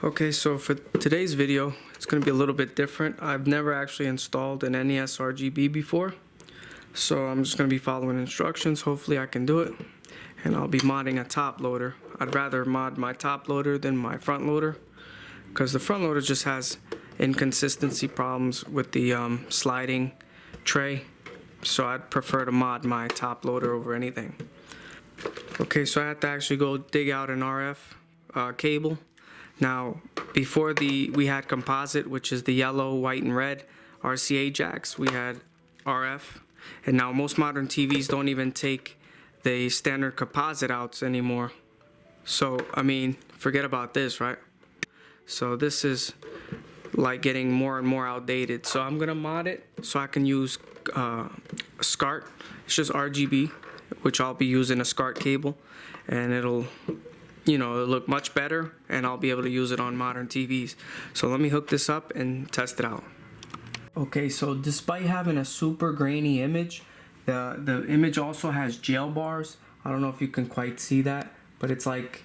Okay, so for today's video, it's going to be a little bit different. I've never actually installed an NESRGB before, so I'm just going to be following instructions. Hopefully I can do it, and I'll be modding a top loader. I'd rather mod my top loader than my front loader, because the front loader just has inconsistency problems with the sliding tray, so I'd prefer to mod my top loader over anything. Okay, so I had to actually go dig out an RF cable. Now, before we had composite, which is the yellow, white, and red RCA jacks. We had RF, and now most modern TVs don't even take the standard composite outs anymore. So, I mean, forget about this, right? So this is like getting more and more outdated. So I'm gonna mod it so I can use SCART. It's just RGB, which I'll be using a SCART cable, and it'll look much better, and I'll be able to use it on modern TVs. So let me hook this up and test it out. Okay, so despite having a super grainy image, the image also has jail bars. I don't know if you can quite see that, but it's like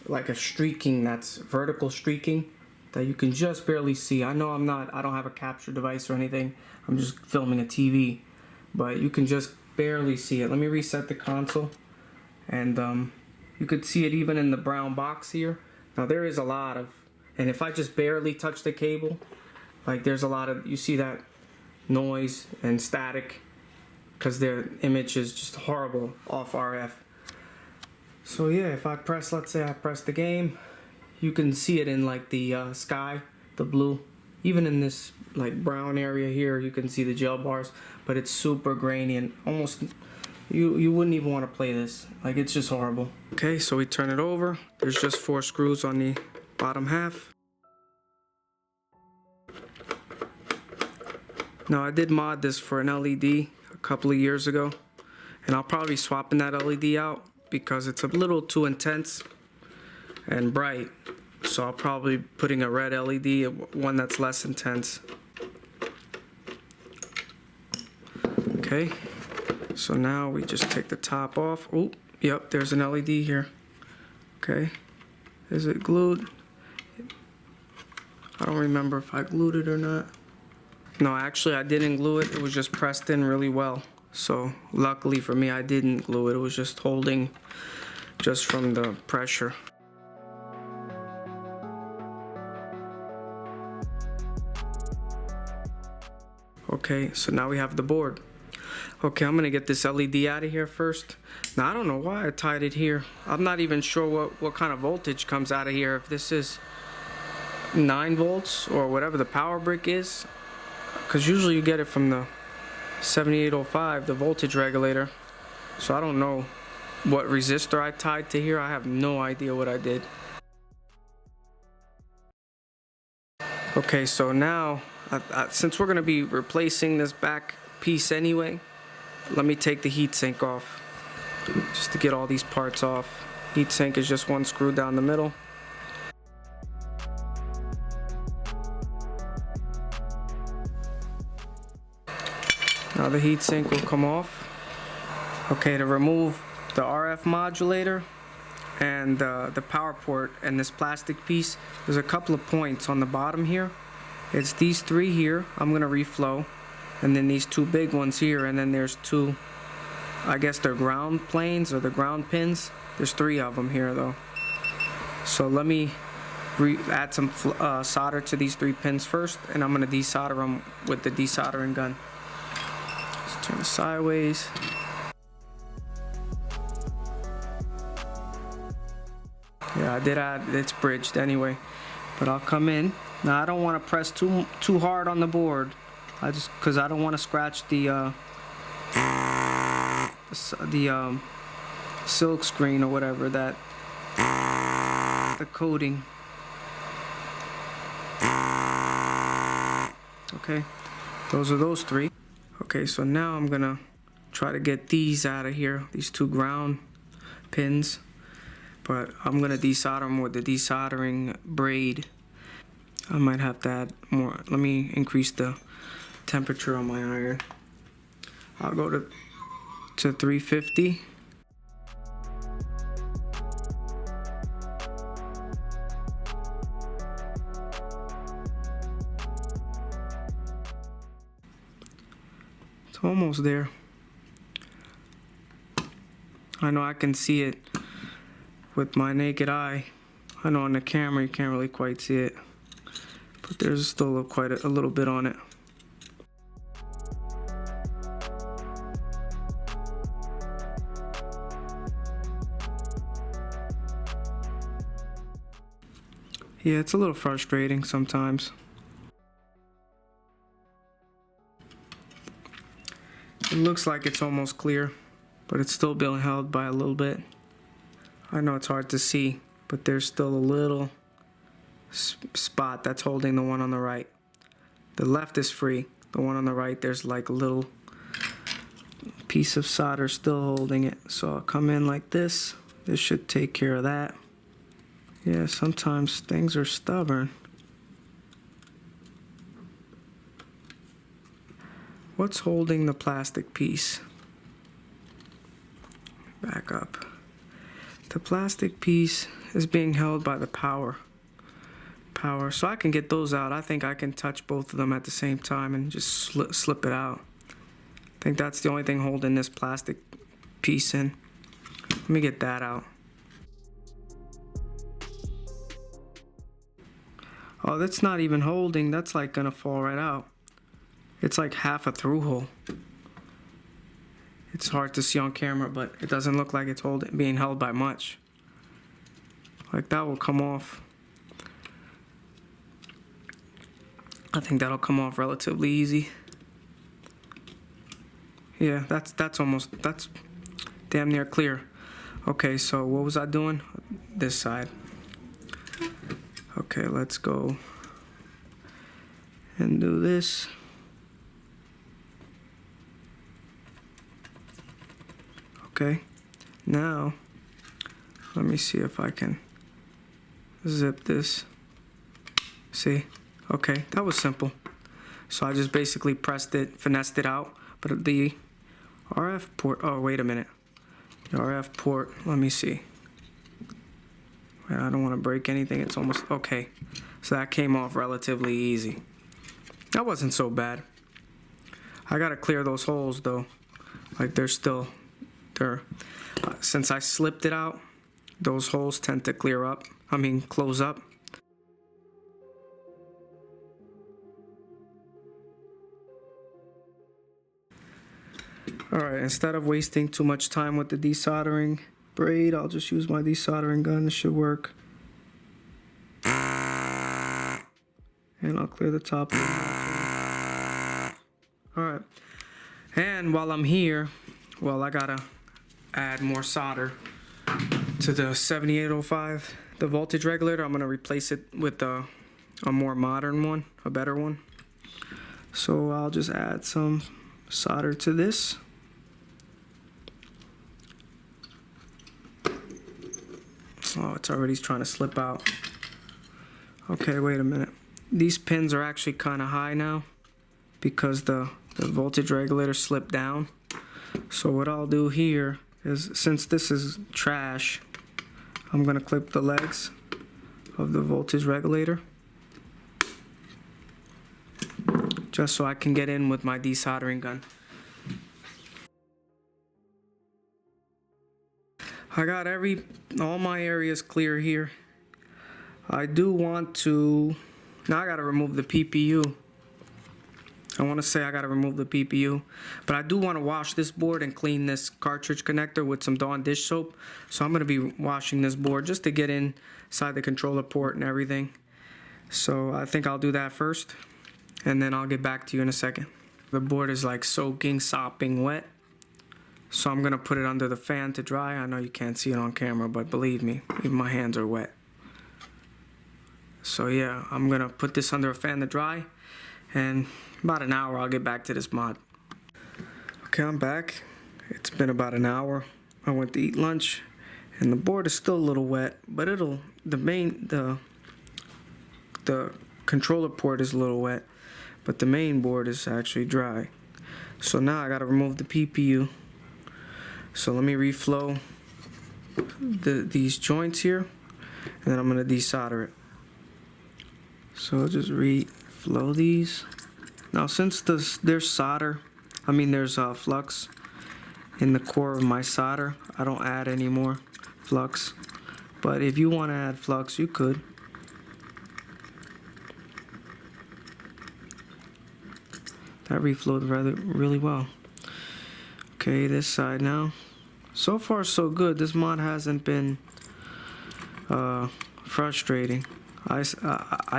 a streaking, that's vertical streaking that you can just barely see. I know I don't have a capture device or anything. I'm just filming a TV, but you can just barely see it. Let me reset the console, and you could see it even in the brown box here. Now there is a lot of, and if I just barely touch the cable, like there's a lot of, you see that noise and static because the image is just horrible off RF. So yeah, if I press, let's say I press the game, you can see it in like the sky, the blue. Even in this like brown area here, you can see the gel bars, but it's super grainy and almost, you wouldn't even want to play this. Like, it's just horrible. Okay, so we turn it over. There's just 4 screws on the bottom half. Now, I did mod this for an LED a couple of years ago, and I'll probably be swapping that LED out because it's a little too intense and bright. So I'll probably be putting a red LED, one that's less intense. Okay. So now we just take the top off. Oh, yep, there's an LED here. Okay, is it glued? I don't remember if I glued it or not. No, actually I didn't glue it. It was just pressed in really well. So luckily for me, I didn't glue it. It was just holding just from the pressure. Okay, so now we have the board. Okay, I'm gonna get this LED out of here first. Now, I don't know why I tied it here. I'm not even sure what kind of voltage comes out of here. If this is 9 volts or whatever the power brick is, because usually you get it from the 7805, the voltage regulator. So I don't know what resistor I tied to here. I have no idea what I did. Okay, so now, since we're gonna be replacing this back piece anyway, let me take the heatsink off just to get all these parts off. Heatsink is just 1 screw down the middle. Now the heatsink will come off. Okay, to remove the RF modulator and the power port and this plastic piece, there's a couple of points on the bottom here. It's these 3 here, I'm gonna reflow, and then these 2 big ones here, and then there's 2, I guess they're ground planes or the ground pins. There's 3 of them here though. So let me add some solder to these 3 pins first, and I'm gonna desolder them with the desoldering gun. Let's turn it sideways. Yeah, I did add, it's bridged anyway, but I'll come in. Now I don't want to press too hard on the board. Because I don't want to scratch the silk screen or whatever, the coating. Okay, those are those 3. Okay, so now I'm gonna try to get these out of here, these 2 ground pins, but I'm gonna desolder them with the desoldering braid. I might have to add more. Let me increase the temperature on my iron. I'll go to 350. almost there. I know I can see it with my naked eye. I know on the camera you can't really quite see it, but there's still quite a little bit on it. Yeah, it's a little frustrating sometimes. It looks like it's almost clear, but it's still being held by a little bit. I know it's hard to see, but there's still a little spot that's holding the one on the right. The left is free. The one on the right, there's like a little piece of solder still holding it. So I'll come in like this. This should take care of that. Yeah, sometimes things are stubborn. What's holding the plastic piece? Back up. The plastic piece is being held by the power. So I can get those out. I think I can touch both of them at the same time and just slip it out. I think that's the only thing holding this plastic piece in. Let me get that out. Oh, that's not even holding. That's like gonna fall right out. It's like half a through hole. It's hard to see on camera, but it doesn't look like it's being held by much. Like that will come off. I think that'll come off relatively easy. Yeah, that's damn near clear. Okay, so what was I doing? This side. Okay, let's go and do this. Okay, now let me see if I can zip this. See? Okay, that was simple. So I just basically pressed it, finessed it out. But the RF port, oh wait a minute. The RF port, let me see. I don't want to break anything, it's almost, okay. So that came off relatively easy. That wasn't so bad. I gotta clear those holes though. Like they're still, since I slipped it out, those holes tend to close up. Alright, instead of wasting too much time with the desoldering braid, I'll just use my desoldering gun. This should work. And I'll clear the top. Alright. And while I'm here, well, I gotta add more solder to the 7805, the voltage regulator. I'm gonna replace it with a more modern one, a better one. So I'll just add some solder to this. Oh, it's already trying to slip out. Okay, wait a minute. These pins are actually kind of high now because the voltage regulator slipped down. So what I'll do here is, since this is trash, I'm going to clip the legs of the voltage regulator just so I can get in with my desoldering gun. I got all my areas clear here. I do want to, now I gotta remove the PPU. I want to say I gotta remove the PPU, but I do want to wash this board and clean this cartridge connector with some Dawn dish soap. So I'm gonna be washing this board just to get inside the controller port and everything. So I think I'll do that first, and then I'll get back to you in a second. The board is like soaking, sopping wet. So I'm gonna put it under the fan to dry. I know you can't see it on camera, but believe me, even my hands are wet. So yeah, I'm gonna put this under a fan to dry, and about an hour I'll get back to this mod. Okay, I'm back. It's been about an hour. I went to eat lunch, and the board is still a little wet, but the controller port is a little wet, but the main board is actually dry. So now I gotta remove the PPU. So let me reflow these joints here, and then I'm going to desolder it. So I'll just reflow these. Now since there's solder There's flux in the core of my solder. I don't add any more flux, but if you want to add flux, you could. That reflowed really well. Okay, this side now. So far so good. This mod hasn't been frustrating. I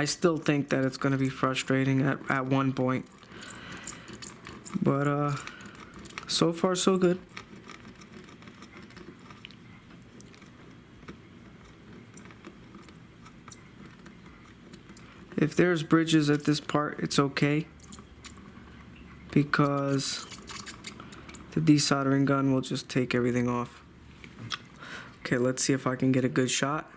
still think that it's going to be frustrating at one point, but so far so good. If there's bridges at this part, it's okay, because the desoldering gun will just take everything off. Okay, let's see if I can get a good shot.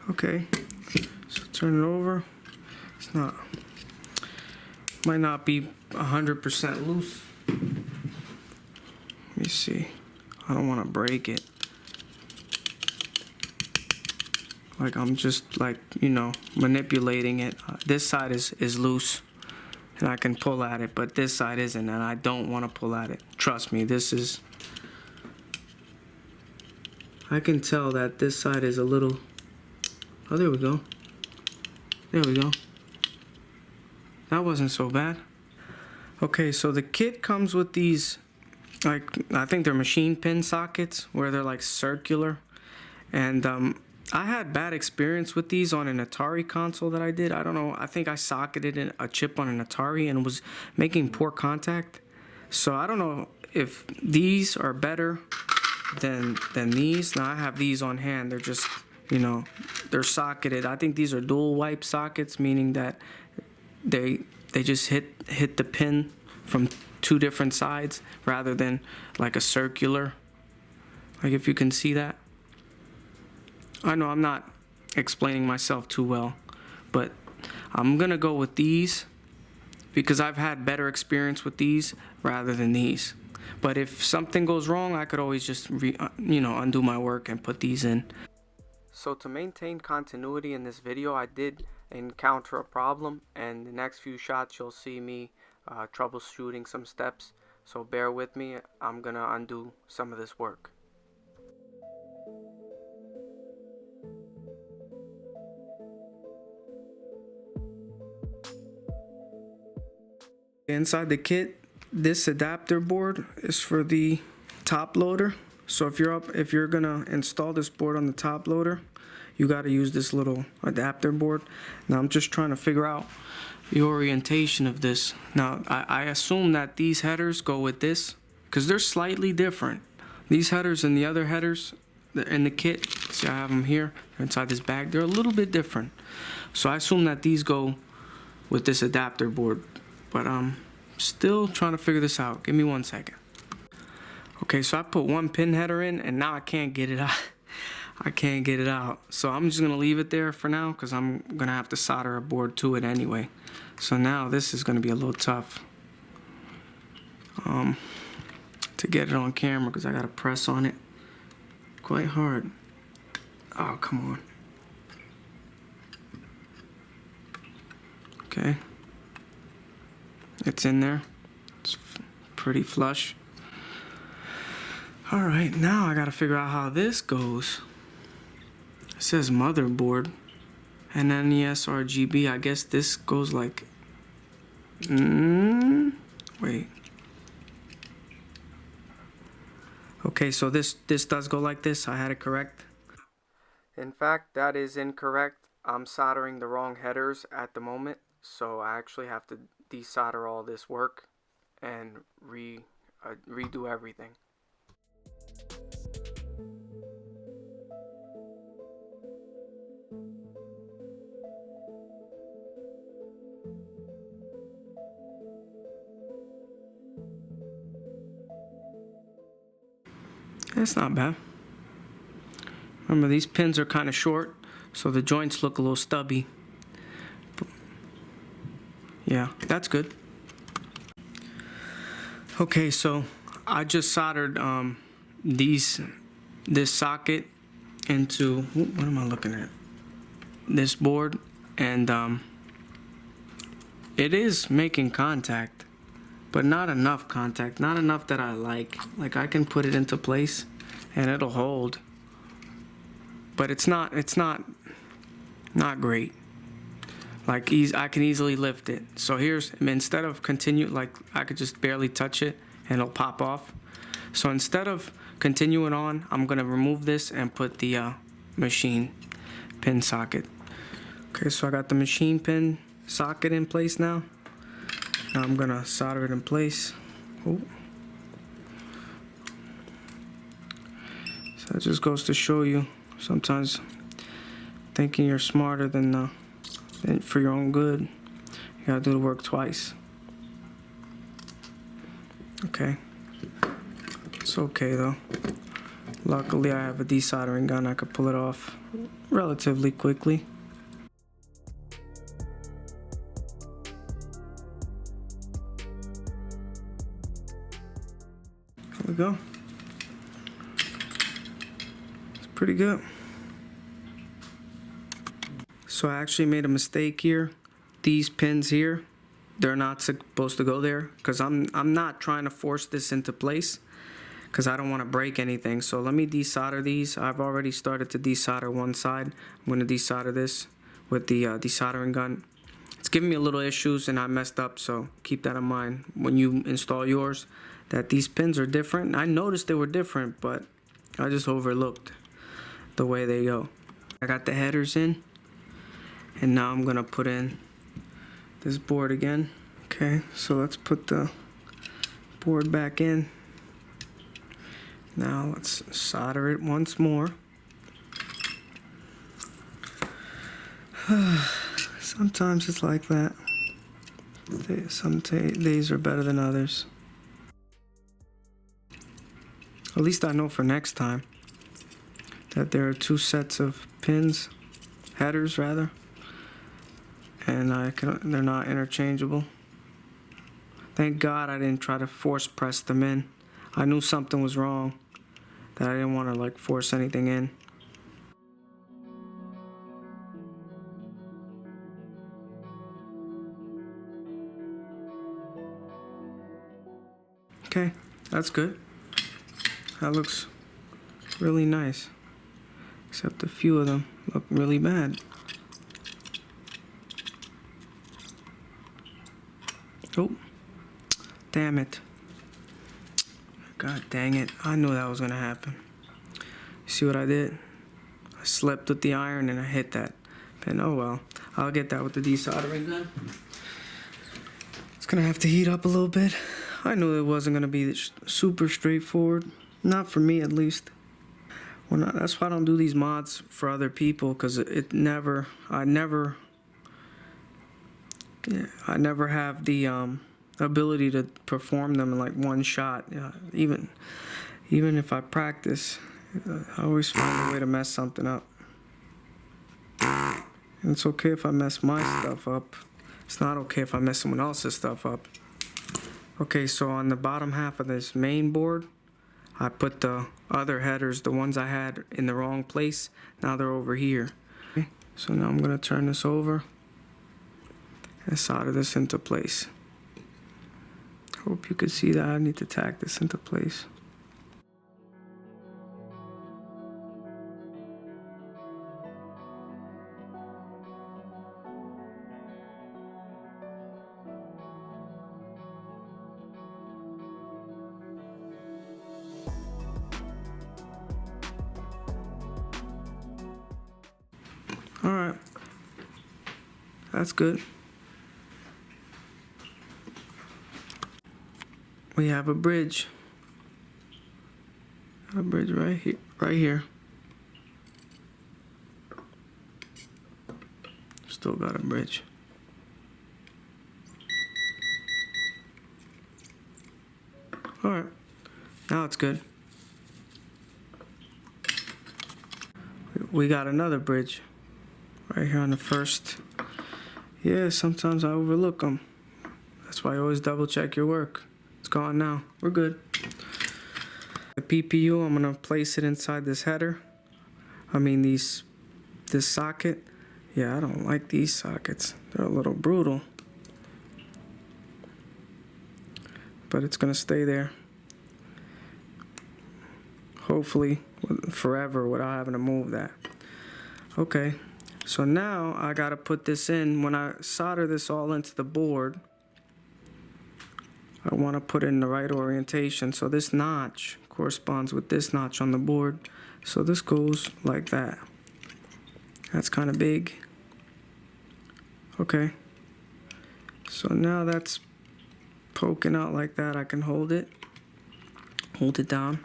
Okay, so turn it over. It's not, might not be 100% loose. Let me see. I don't want to break it. Like I'm just like, manipulating it. This side is loose and I can pull at it, but this side isn't, and I don't want to pull at it. Trust me, this is, I can tell that this side is a little, oh, there we go. There we go. That wasn't so bad. Okay, so the kit comes with these, like, I think they're machine pin sockets, where they're like circular. And I had bad experience with these on an Atari console that I did. I don't know, I think I socketed in a chip on an Atari and was making poor contact. So I don't know if these are better than these. Now I have these on hand. They're just, they're socketed. I think these are dual wipe sockets, meaning that they just hit the pin from two different sides rather than like a circular. Like, if you can see that. I know I'm not explaining myself too well, but I'm gonna go with these because I've had better experience with these rather than these. But if something goes wrong, I could always just undo my work and put these in. So to maintain continuity in this video, I did encounter a problem, and the next few shots you'll see me troubleshooting some steps. So bear with me, I'm gonna undo some of this work. Inside the kit, this adapter board is for the top loader. So if you're gonna install this board on the top loader, you got to use this little adapter board. Now I'm just trying to figure out the orientation of this. Now I assume that these headers go with this because they're slightly different. These headers and the other headers in the kit, see, I have them here, they're inside this bag, they're a little bit different. So I assume that these go with this adapter board, but I'm still trying to figure this out. Give me 1 second. Okay, so I put one pin header in and now I can't get it out. I can't get it out. So I'm just gonna leave it there for now because I'm gonna have to solder a board to it anyway. So now this is gonna be a little tough to get it on camera because I gotta press on it quite hard. Oh, come on. Okay. It's in there. It's pretty flush. All right, now I gotta figure out how this goes. It says motherboard and NESRGB. I guess this goes like, wait. Okay, so this does go like this. I had it correct. In fact, that is incorrect. I'm soldering the wrong headers at the moment, so I actually have to desolder all this work and redo everything. That's not bad. Remember, these pins are kind of short, so the joints look a little stubby. Yeah, that's good. Okay, so I just soldered this socket into, what am I looking at? This board, and it is making contact, but not enough contact, not enough that I like. Like, I can put it into place and it'll hold, but it's not great. Like, I can easily lift it. So here's, instead of like, I could just barely touch it and it'll pop off. So instead of continuing on, I'm gonna remove this and put the machine pin socket. Okay, so I got the machine pin socket in place now. Now I'm gonna solder it in place. Oh. So that just goes to show you, sometimes thinking you're smarter than for your own good, you gotta do the work twice. Okay, it's okay though. Luckily I have a desoldering gun, I could pull it off relatively quickly. There we go. It's pretty good. So I actually made a mistake here. These pins here, they're not supposed to go there, because I'm not trying to force this into place, because I don't want to break anything. So let me desolder these. I've already started to desolder one side. I'm going to desolder this with the desoldering gun. It's giving me a little issues and I messed up, so keep that in mind when you install yours, that these pins are different. I noticed they were different, but I just overlooked the way they go. I got the headers in, and now I'm gonna put in this board again. Okay, so let's put the board back in. Now let's solder it once more. Sometimes it's like that. Some days are better than others. At least I know for next time that there are two sets of pins, headers rather, and they're not interchangeable. Thank God I didn't try to force press them in. I knew something was wrong, that I didn't want to like force anything in. Okay, that's good. That looks really nice, except a few of them look really bad. Oh, damn it. God dang it. I knew that was gonna happen. See what I did? I slept with the iron and I hit that. And oh well, I'll get that with the desoldering gun. It's gonna have to heat up a little bit. I knew it wasn't gonna be super straightforward. Not for me, at least. That's why I don't do these mods for other people, because I never have the ability to perform them in like one shot. Even if I practice, I always find a way to mess something up. And it's okay if I mess my stuff up. It's not okay if I mess someone else's stuff up. Okay, so on the bottom half of this main board, I put the other headers, the ones I had in the wrong place. Now they're over here. Okay, so now I'm gonna turn this over and solder this into place. Hope you can see that. I need to tack this into place. All right, that's good. We have a bridge. A bridge right here. Still got a bridge. All right, now it's good. We got another bridge right here on the first. Yeah, sometimes I overlook them. That's why I always double check your work. It's gone now. We're good. The PPU, I'm gonna place it inside this header. This socket. Yeah, I don't like these sockets. They're a little brutal. But it's gonna stay there. Hopefully forever without having to move that. Okay, so now I gotta put this in. When I solder this all into the board, I want to put it in the right orientation. So this notch corresponds with this notch on the board. So this goes like that. That's kind of big. Okay. So now that's poking out like that. I can hold it down.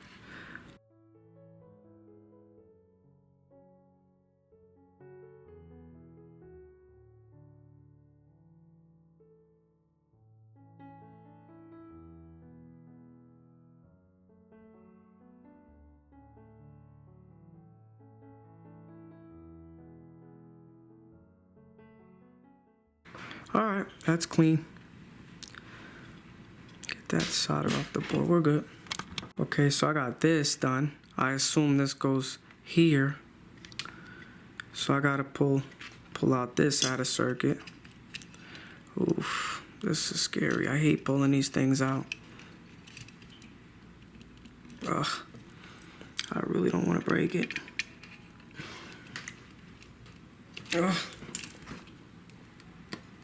Alright, that's clean. Get that solder off the board. We're good. Okay, so I got this done. I assume this goes here. So I gotta pull out this out of circuit. Oof, this is scary. I hate pulling these things out. Ugh, I really don't want to break it. Ugh.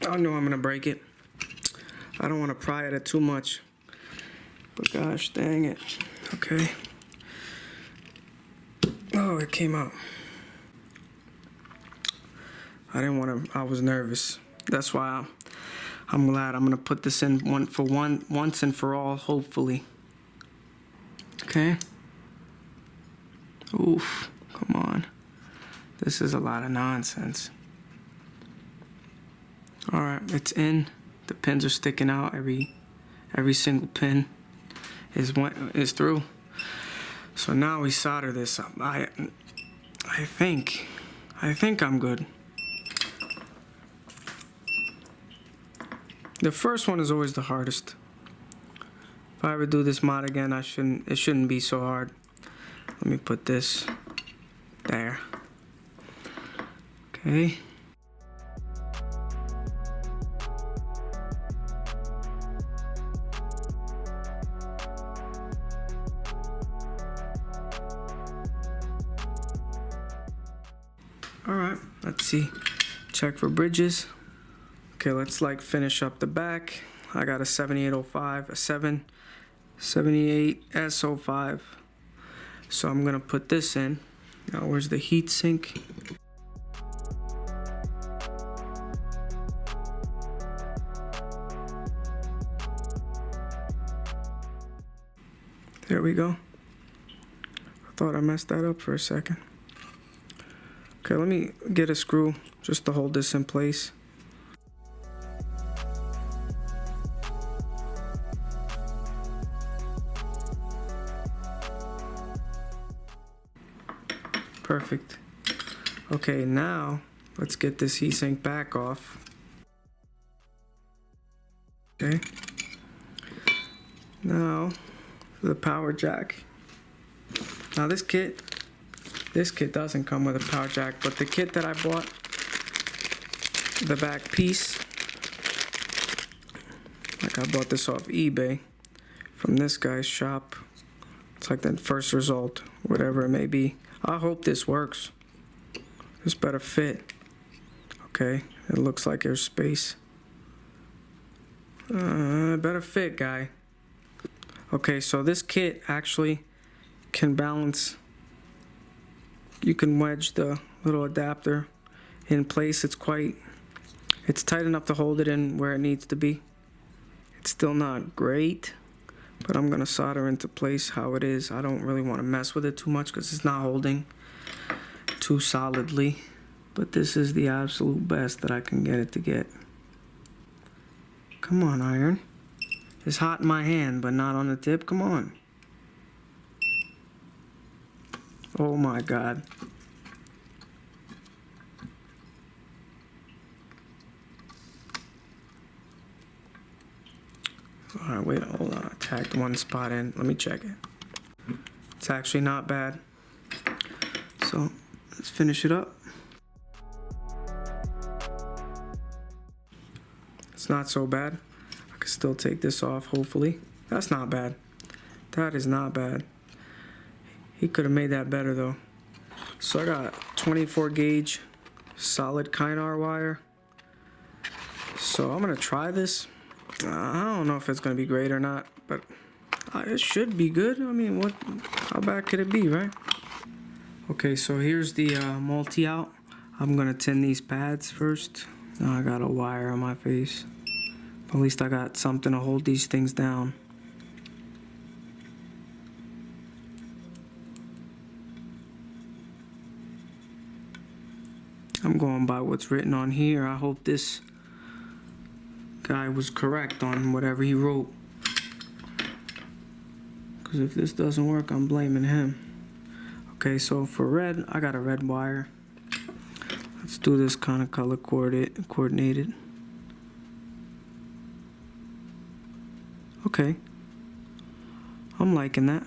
I know I'm gonna break it. I don't want to pry at it too much. But gosh dang it. Okay. Oh, it came out. I didn't want to, I was nervous. That's why I'm glad I'm gonna put this in once and for all, hopefully. Okay. Oof, come on. This is a lot of nonsense. Alright, it's in. The pins are sticking out. Every single pin is through. So now we solder this up. I think I'm good. The first one is always the hardest. If I ever do this mod again, it shouldn't be so hard. Let me put this there. Okay. Alright, let's see. Check for bridges. Okay, let's finish up the back. I got a 7805, a 78S05. So I'm gonna put this in. Now where's the heat sink? There we go. I thought I messed that up for a second. Okay, let me get a screw just to hold this in place. Perfect. Okay, now let's get this heatsink back off. Okay. Now the power jack. Now this kit doesn't come with a power jack, but the kit that I bought, the back piece, I bought this off eBay from this guy's shop. It's like the first result, whatever it may be. I hope this works. This better fit. Okay, it looks like there's space. Better fit, guy. Okay, so this kit actually can balance. You can wedge the little adapter in place. It's tight enough to hold it in where it needs to be. It's still not great, but I'm gonna solder into place how it is. I don't really want to mess with it too much because it's not holding too solidly, but this is the absolute best that I can get it to get. Come on, iron. It's hot in my hand, but not on the tip. Come on. Oh my God. Alright, wait, hold on. I tagged one spot in. Let me check it. It's actually not bad. So, let's finish it up. It's not so bad. I can still take this off, hopefully. That's not bad. That is not bad. He could have made that better though. So I got 24 gauge solid Kynar wire. So I'm gonna try this. I don't know if it's gonna be great or not, but it should be good. I mean, how bad could it be, right? Okay, so here's the multi-out. I'm gonna tin these pads first. Now I got a wire on my face. At least I got something to hold these things down. I'm going by what's written on here. I hope this guy was correct on whatever he wrote. Because if this doesn't work, I'm blaming him. Okay, so for red, I got a red wire. Let's do this kind of color coordinated. Okay. I'm liking that.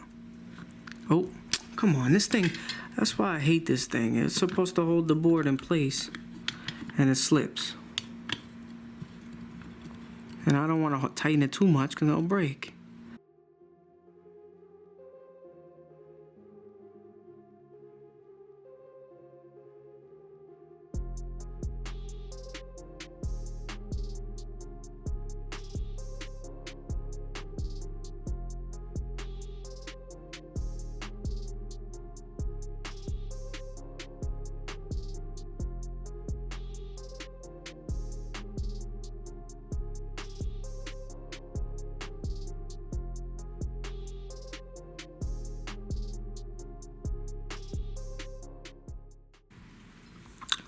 Oh, come on, this thing. That's why I hate this thing. It's supposed to hold the board in place, and it slips. And I don't want to tighten it too much because it'll break.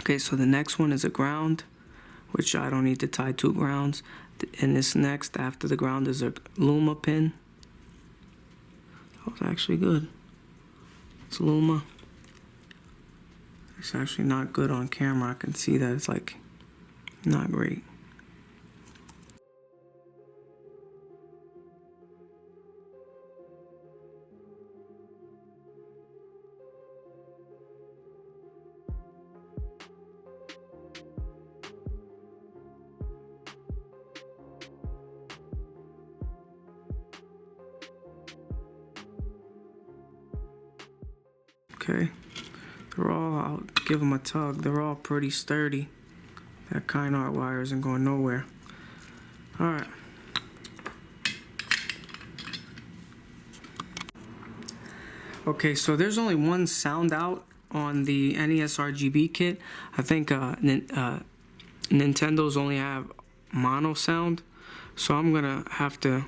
Okay, so the next one is a ground, which I don't need to tie two grounds. And this next, after the ground, is a Luma pin. That was actually good. It's Luma. It's actually not good on camera. I can see that it's like not great. Okay, I'll give them a tug. They're all pretty sturdy. That Kynar wire isn't going nowhere. Alright. Okay, so there's only one sound out on the NESRGB kit. I think Nintendo's only have mono sound. So I'm gonna have to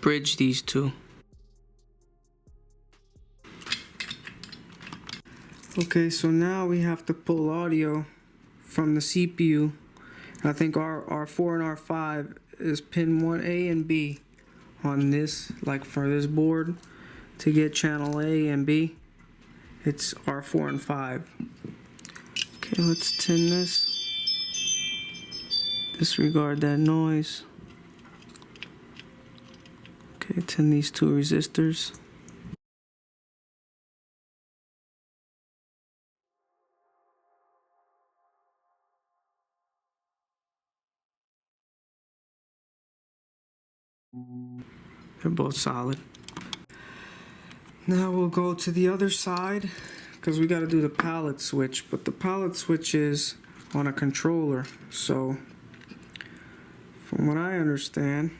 bridge these two. Okay, so now we have to pull audio from the CPU. I think R4 and R5 is pin 1A and B on this, like for this board. To get channel A and B, it's R4 and 5. Okay, let's tin this. Disregard that noise. Okay, tin these two resistors. They're both solid. Now we'll go to the other side because we got to do the pallet switch, but the pallet switch is on a controller. So from what I understand,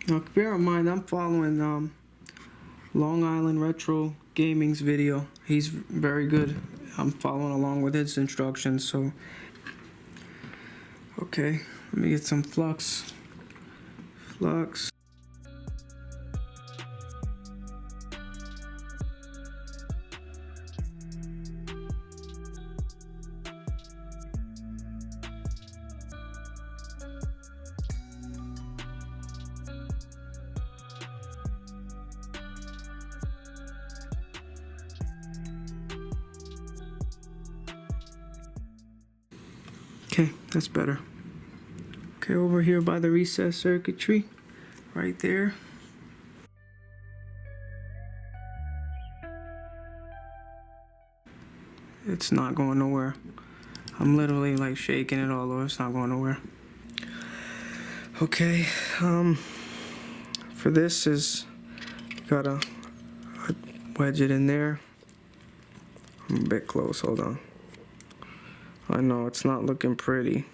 now bear in mind I'm following Long Island Retro Gaming's video. He's very good. I'm following along with his instructions. So okay, let me get some flux. Okay, that's better. Okay, over here by the recessed circuitry, right there. It's not going nowhere. I'm literally like shaking it all over. It's not going nowhere. Okay, for this is, gotta wedge it in there. I'm a bit close, hold on. I know it's not looking pretty.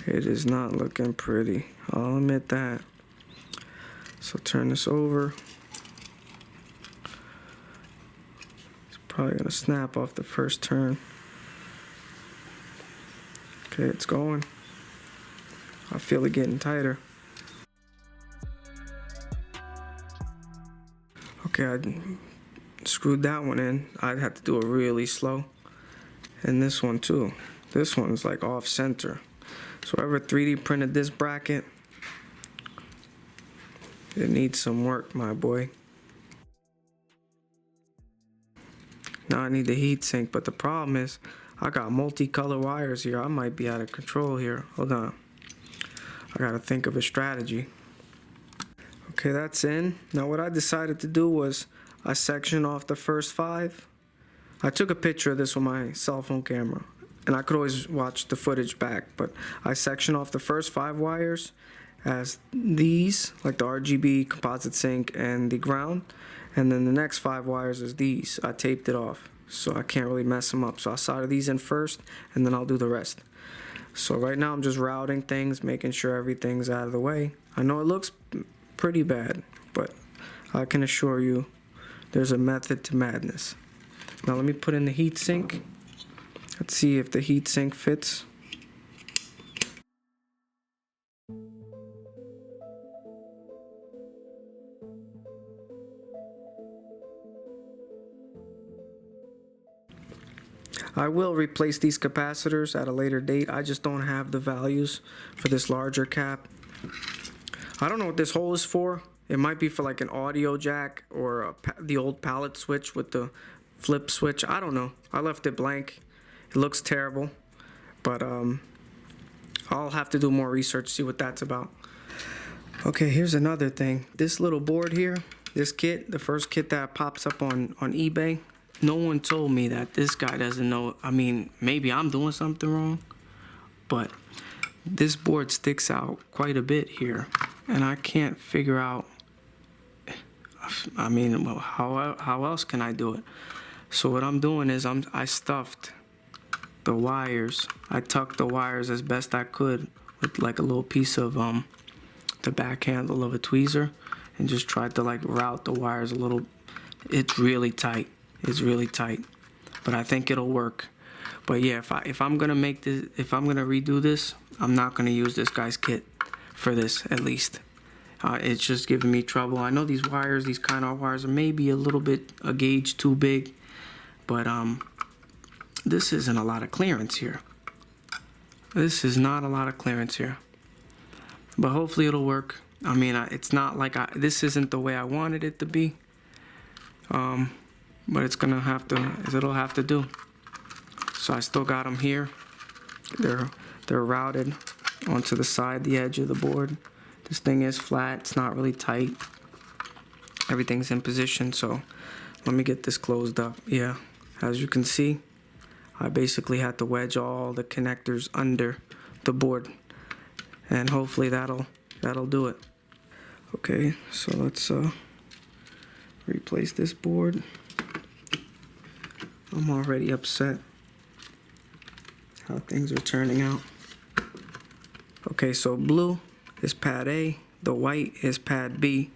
It is not looking pretty, I'll admit that. So turn this over. It's probably gonna snap off the first turn. Okay, it's going. I feel it getting tighter. Okay, I screwed that one in. I'd have to do it really slow. And this one too. This one's like off center. So whoever 3D printed this bracket, it needs some work, my boy. Now I need the heat sink, but the problem is I got multicolor wires here. I might be out of control here. Hold on. I gotta think of a strategy. Okay, that's in. Now what I decided to do was I sectioned off the first 5. I took a picture of this with my cell phone camera, and I could always watch the footage back, but I sectioned off the first 5 wires as these, like the RGB composite sink and the ground, and then the next 5 wires is these. I taped it off so I can't really mess them up. So I solder these in first and then I'll do the rest. So right now I'm just routing things, making sure everything's out of the way. I know it looks pretty bad, but I can assure you there's a method to madness. Now let me put in the heat sink. Let's see if the heat sink fits. I will replace these capacitors at a later date. I just don't have the values for this larger cap. I don't know what this hole is for. It might be for like an audio jack or the old pallet switch with the flip switch. I don't know. I left it blank. It looks terrible, but I'll have to do more research, see what that's about. Okay, here's another thing. This little board here, this kit, the first kit that pops up on eBay, no one told me that this guy doesn't know. I mean, maybe I'm doing something wrong, but this board sticks out quite a bit here, and I can't figure out, I mean, how else can I do it? So what I'm doing is I stuffed the wires. I tucked the wires as best I could with like a little piece of the back handle of a tweezer, and just tried to like route the wires a little. It's really tight. It's really tight, but I think it'll work. But yeah, if I'm gonna make this, if I'm gonna redo this, I'm not gonna use this guy's kit for this, at least. It's just giving me trouble. I know these wires, these kind of wires, are maybe a little bit a gauge too big, but this isn't a lot of clearance here. This is not a lot of clearance here, but hopefully it'll work. I mean, it's not like this isn't the way I wanted it to be, but it's gonna have to. It'll have to do. So I still got them here. They're routed onto the side, the edge of the board. This thing is flat. It's not really tight. Everything's in position. So let me get this closed up. Yeah, as you can see, I basically had to wedge all the connectors under the board, and hopefully that'll do it. Okay, so let's replace this board. I'm already upset how things are turning out. Okay, so blue is pad A, the white is pad B.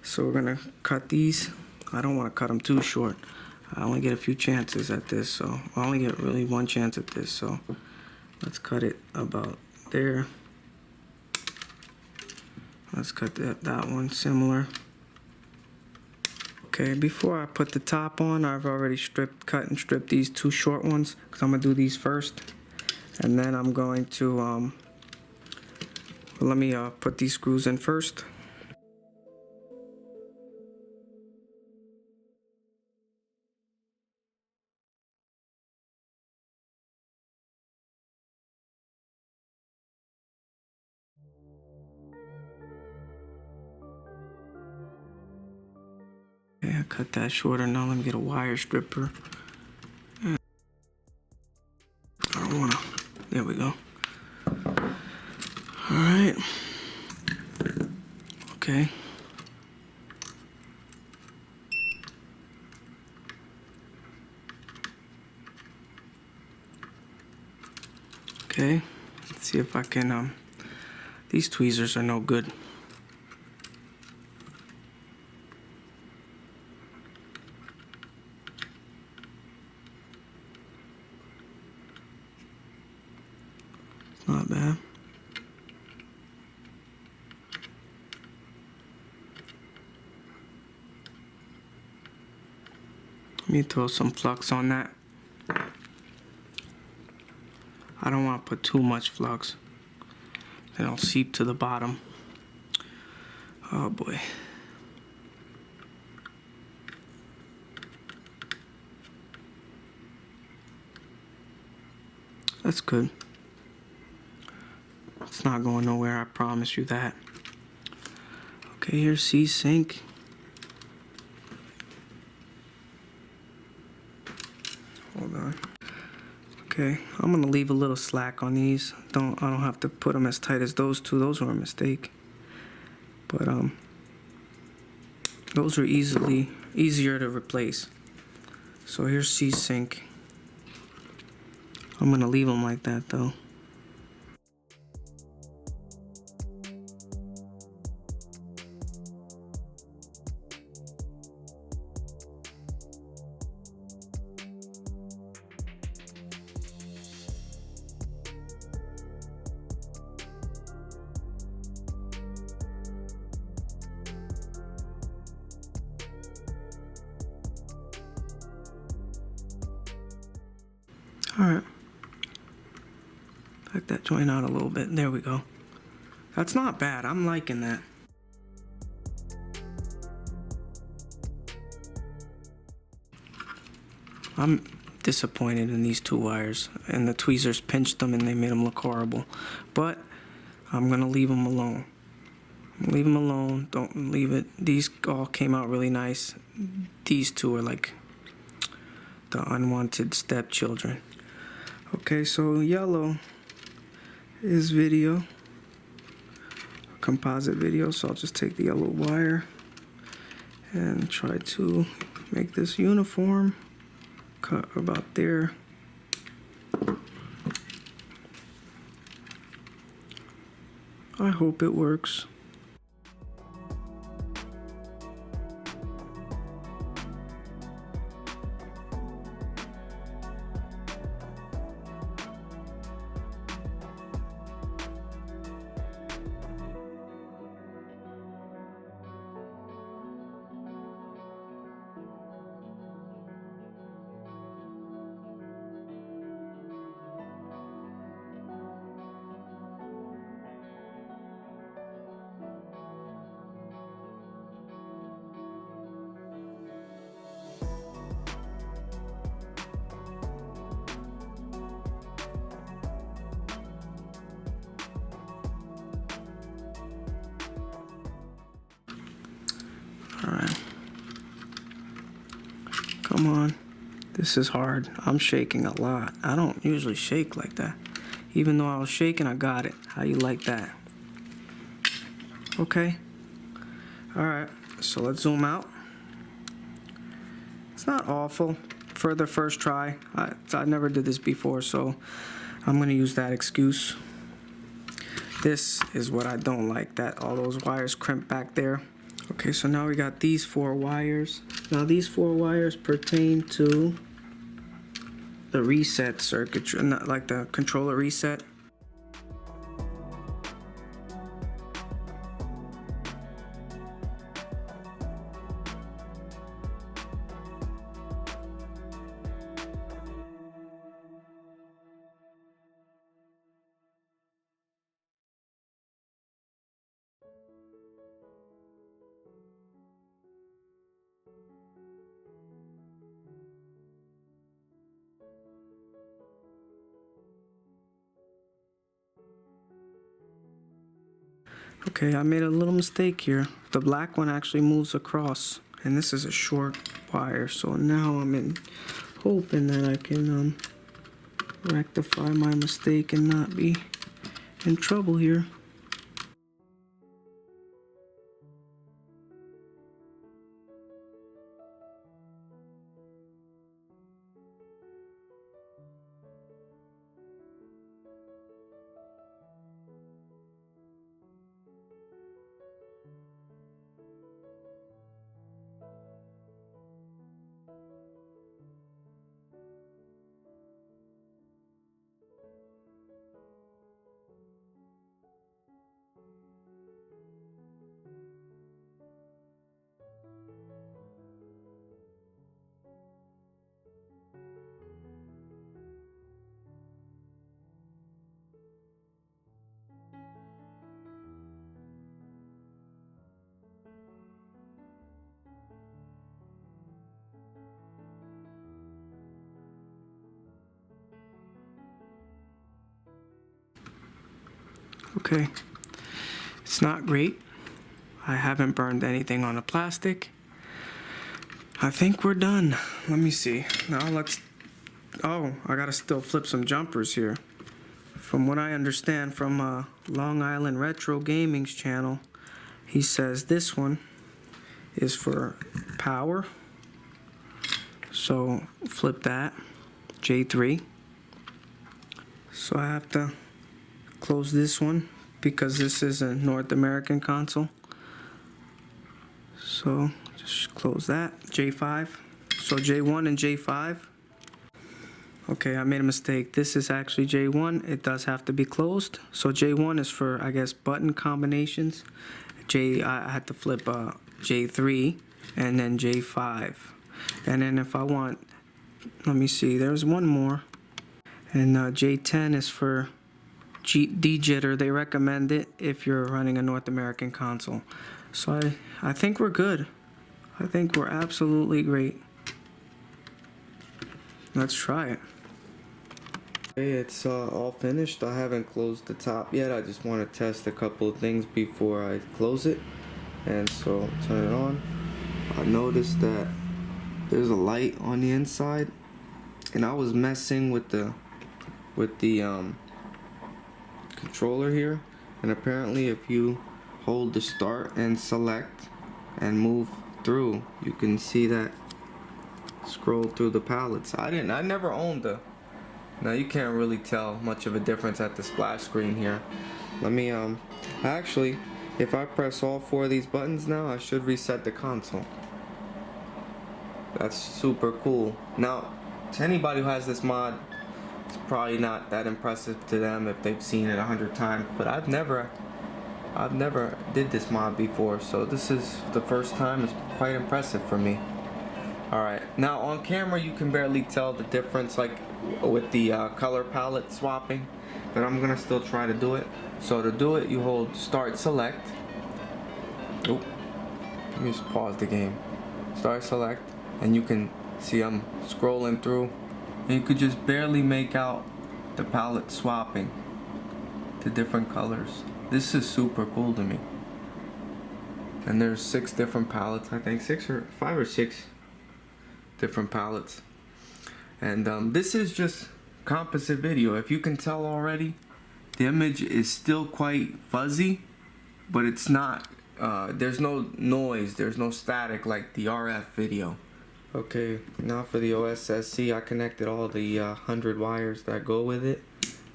So we're gonna cut these. I don't want to cut them too short. I only get a few chances at this, so I only get really one chance at this, so let's cut it about there. Let's cut that one similar. Okay, before I put the top on, I've already cut and stripped these 2 short ones, because I'm gonna do these first, and then I'm going to let me put these screws in first. I cut that shorter. Now let me get a wire stripper. And I don't wanna, there we go. All right, okay. Okay, let's see if I can, these tweezers are no good. It's not bad. Let me throw some flux on that. I don't want to put too much flux. Then it'll seep to the bottom. Oh boy. That's good. It's not going nowhere, I promise you that. Okay, here's C-Sync. Hold on. Okay, I'm gonna leave a little slack on these. I don't have to put them as tight as those two. Those were a mistake. But those are easier to replace. So here's C-Sync. I'm gonna leave them like that though. Alright. Back that joint out a little bit. There we go. That's not bad. I'm liking that. I'm disappointed in these two wires. And the tweezers pinched them and they made them look horrible. But I'm going to leave them alone. Leave them alone. Don't leave it. These all came out really nice. These two are like the unwanted stepchildren. Okay, so yellow is video, composite video, so I'll just take the yellow wire and try to make this uniform, cut about there. I hope it works. Alright. Come on. This is hard. I'm shaking a lot. I don't usually shake like that. Even though I was shaking, I got it. How you like that? Okay. Alright. So let's zoom out. It's not awful for the first try. I never did this before, so I'm going to use that excuse. This is what I don't like, that all those wires crimp back there. Okay, so now we got these 4 wires. Now these 4 wires pertain to the reset circuitry, not like the controller reset. Okay, I made a little mistake here. The black one actually moves across. and this is a short wire, so now I'm hoping that I can rectify my mistake and not be in trouble here. Okay, it's not great. I haven't burned anything on the plastic. I think we're done. Let me see. Now oh, I gotta still flip some jumpers here. From what I understand from Long Island Retro Gaming's channel, he says this one is for power. So flip that, J3. So I have to close this one because this is a North American console. So just close that, J5. So J1 and J5. Okay, I made a mistake. This is actually J1. It does have to be closed. So J1 is for, I guess, button combinations. I had to flip J3 and then J5. And then if I want, let me see, there's one more. And J10 is for de-jitter. They recommend it if you're running a North American console. So I think we're good. I think we're absolutely great. Let's try it. Okay, it's all finished. I haven't closed the top yet. I just want to test a couple of things before I close it. And so turn it on. I noticed that there's a light on the inside, and I was messing with the controller here, and apparently if you hold the start and select and move through, you can see that scroll through the pallets. I never owned the, now you can't really tell much of a difference at the splash screen here. Let me actually, if I press all four of these buttons now, I should reset the console. That's super cool. Now, to anybody who has this mod, it's probably not that impressive to them if they've seen it 100 times, but I've never did this mod before, so this is the first time. It's quite impressive for me. Alright, now on camera you can barely tell the difference, like with the color palette swapping, but I'm gonna still try to do it. So to do it, you hold start select. Oh, let me just pause the game. Start select, and you can see I'm scrolling through, and you could just barely make out the palette swapping to different colors. This is super cool to me. And there's 6 different palettes, I think 5 or 6 different palettes. And this is just composite video. If you can tell already, the image is still quite fuzzy, but it's not, there's no noise, there's no static like the RF video. Okay, now for the OSSC, I connected all the 100 wires that go with it.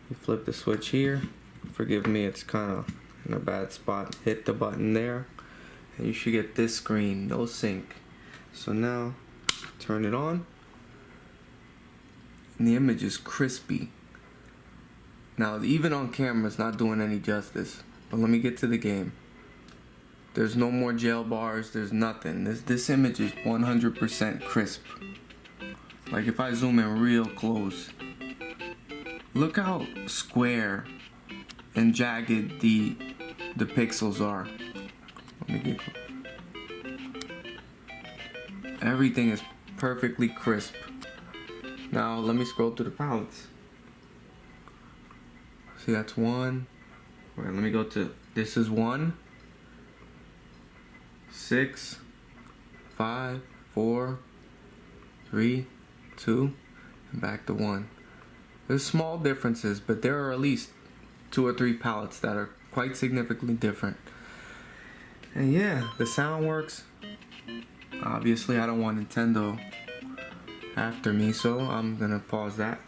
You flip the switch here. Forgive me, it's kind of in a bad spot. Hit the button there, and you should get this screen, no sync. So now, turn it on, and the image is crispy. Now, even on camera, it's not doing any justice. But let me get to the game. There's no more jail bars, there's nothing. This image is 100% crisp. Like if I zoom in real close, look how square and jagged the pixels are. Let me get close. Everything is perfectly crisp. Now let me scroll through the palettes. See, that's 1. All right, let me go to, this is 1, 6, 5, 4, 3, 2, and back to 1. There's small differences, but there are at least 2 or 3 pallets that are quite significantly different. And yeah, the sound works. Obviously, I don't want Nintendo after me, so I'm gonna pause that.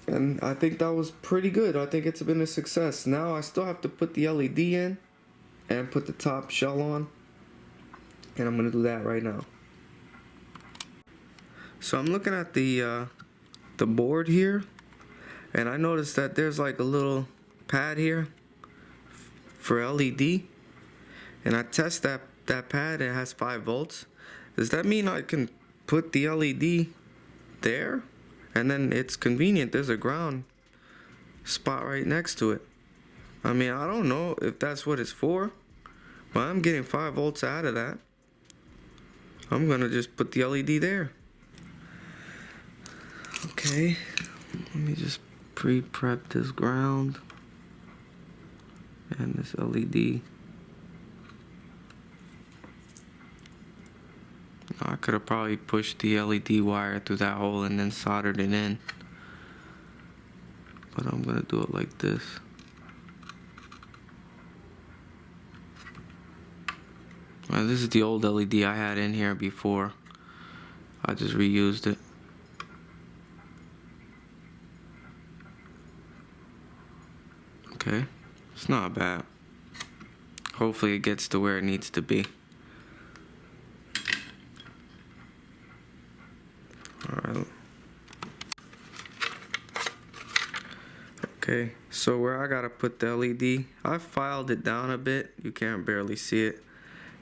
And I think that was pretty good. I think it's been a success. Now I still have to put the LED in and put the top shell on, and I'm gonna do that right now. So I'm looking at the board here, and I noticed that there's like a little pad here for LED, and I test that pad. It has 5 volts. Does that mean I can put the LED there? And then it's convenient, there's a ground spot right next to it. I mean, I don't know if that's what it's for, but I'm getting 5 volts out of that. I'm gonna just put the LED there. Okay, let me just pre-prep this ground and this LED. I could have probably pushed the LED wire through that hole and then soldered it in, but I'm gonna do it like this. This is the old LED I had in here before. I just reused it. Okay, it's not bad. Hopefully it gets to where it needs to be. Alright. Okay, so where I gotta put the LED, I filed it down a bit. You can't barely see it,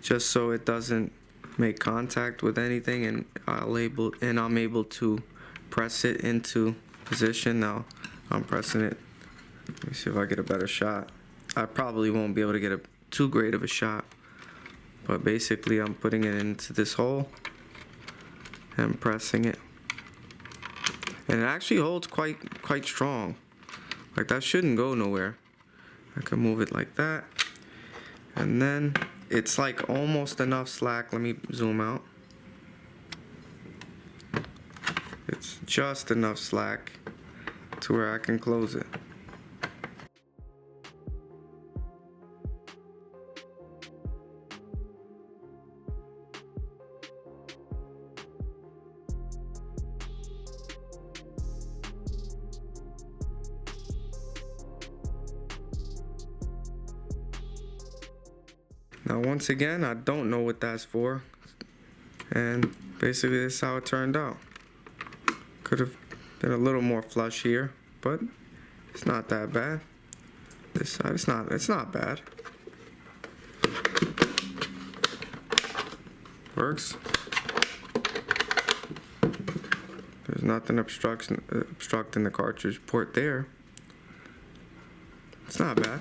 just so it doesn't make contact with anything, and I'm able to press it into position. Now I'm pressing it. Let me see if I get a better shot. I probably won't be able to get too great of a shot, but basically I'm putting it into this hole and pressing it, and it actually holds quite strong. Like, that shouldn't go nowhere. I can move it like that, and then it's like almost enough slack. Let me zoom out. It's just enough slack to where I can close it. Now, once again, I don't know what that's for, and basically this is how it turned out. Could have been a little more flush here, but it's not that bad. This side, it's not bad. Works. There's nothing obstructing the cartridge port there. It's not bad.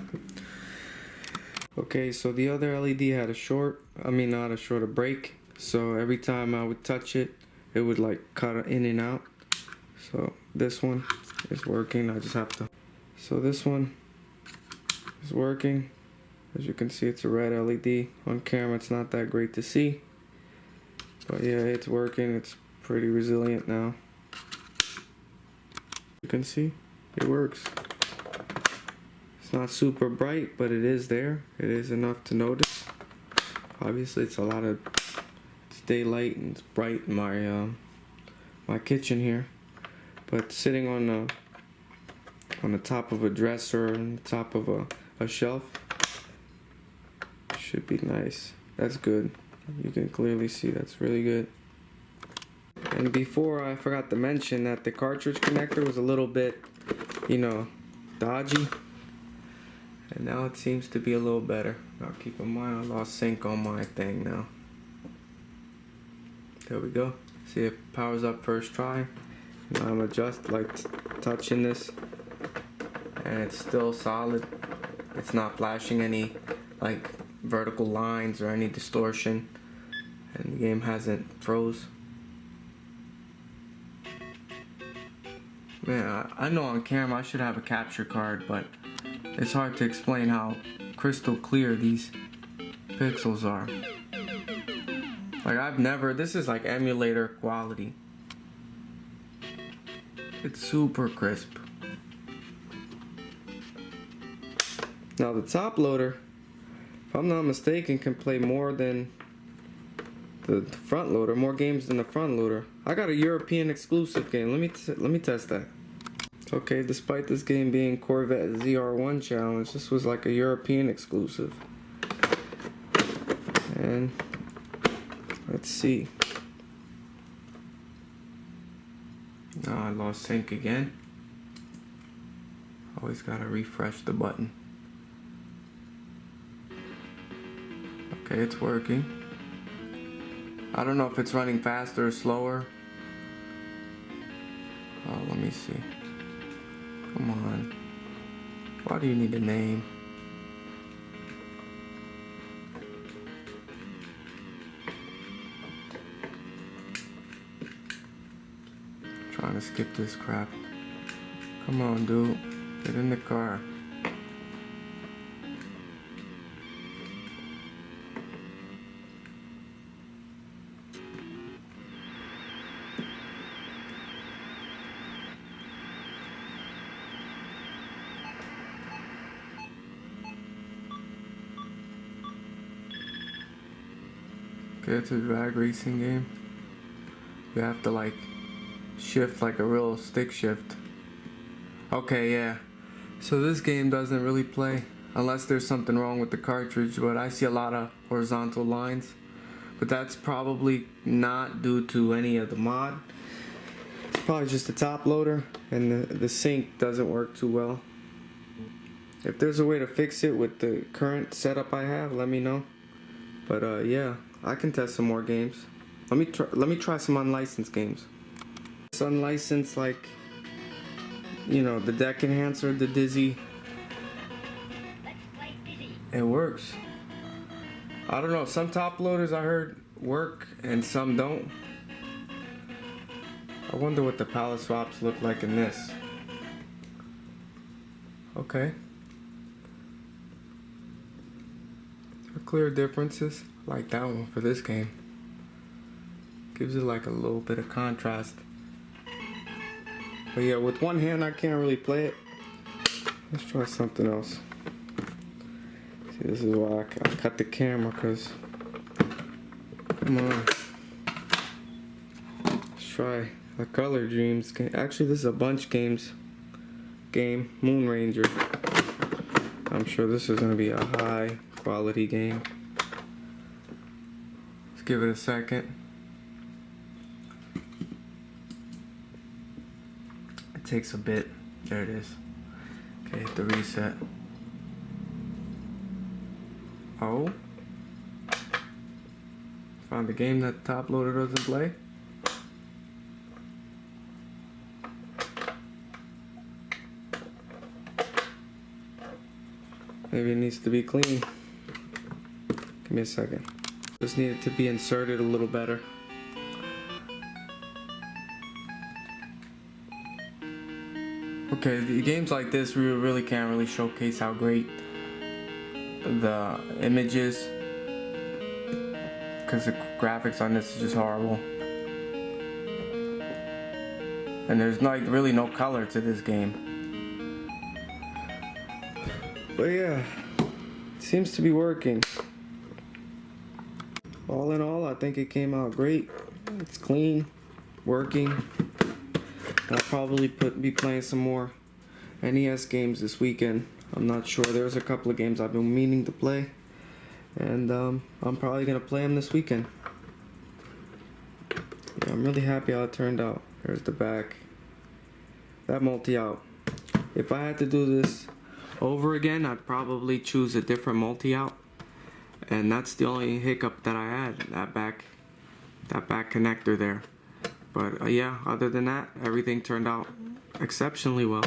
Okay, so the other LED had a break. So every time I would touch it, it would like cut in and out. So this one is working. I just have to. So this one is working. As you can see, it's a red LED. On camera, it's not that great to see. But yeah, it's working. It's pretty resilient now. You can see, it works. It's not super bright, but it is there. It is enough to notice. Obviously, it's daylight and it's bright in my kitchen here. But sitting on the top of a dresser, on the top of a shelf, should be nice. That's good. You can clearly see that's really good. And before, I forgot to mention that the cartridge connector was a little bit, dodgy. And now it seems to be a little better. Now keep in mind, I lost sync on my thing now. There we go. See, it powers up first try. Now I'm touching this, and it's still solid. It's not flashing any vertical lines or any distortion, and the game hasn't froze. Man, I know on camera I should have a capture card, but it's hard to explain how crystal clear these pixels are. Like this is like emulator quality. It's super crisp. Now the top loader, if I'm not mistaken, can play more than the front loader, more games than the front loader. I got a European exclusive game. Let me test that. Okay, despite this game being Corvette ZR1 challenge, this was like a European exclusive. And let's see. Oh, I lost sync again. Always gotta refresh the button. Okay, it's working. I don't know if it's running faster or slower. Oh, let me see. Come on. Why do you need a name? Trying to skip this crap. Come on, dude. Get in the car. Okay, it's a drag racing game. You have to like shift like a real stick shift. Okay, yeah. So this game doesn't really play unless there's something wrong with the cartridge, but I see a lot of horizontal lines. But that's probably not due to any of the mod. It's probably just the top loader, and the sync doesn't work too well. If there's a way to fix it with the current setup I have, let me know. But yeah, I can test some more games. Let me try some unlicensed games. It's unlicensed, like, you know, the deck enhancer, the Dizzy. It works. I don't know, some top loaders I heard work and some don't. I wonder what the pallet swaps look like in this. Okay. There are clear differences. I like that one for this game. Gives it like a little bit of contrast. But yeah, with one hand I can't really play it. Let's try something else. See, this is why I cut the camera, because come on. Let's try a Color Dreams game. Actually, this is a bunch games game, Moon Ranger. I'm sure this is gonna be a high quality game. Let's give it a second. It takes a bit. There it is. Okay, hit the reset. Oh. Found the game that the top loader doesn't play. Maybe it needs to be clean. Give me a second. Just need it to be inserted a little better. Okay, the games like this we really can't really showcase how great the image is, because the graphics on this is just horrible. And there's like really no color to this game. But yeah, it seems to be working. All in all, I think it came out great. It's clean, working. I'll probably be playing some more NES games this weekend. I'm not sure. There's a couple of games I've been meaning to play, and I'm probably gonna play them this weekend. Yeah, I'm really happy how it turned out. There's the back. That multi-out. If I had to do this over again, I'd probably choose a different multi-out, and that's the only hiccup that I had. That back connector there. But yeah, other than that, everything turned out exceptionally well.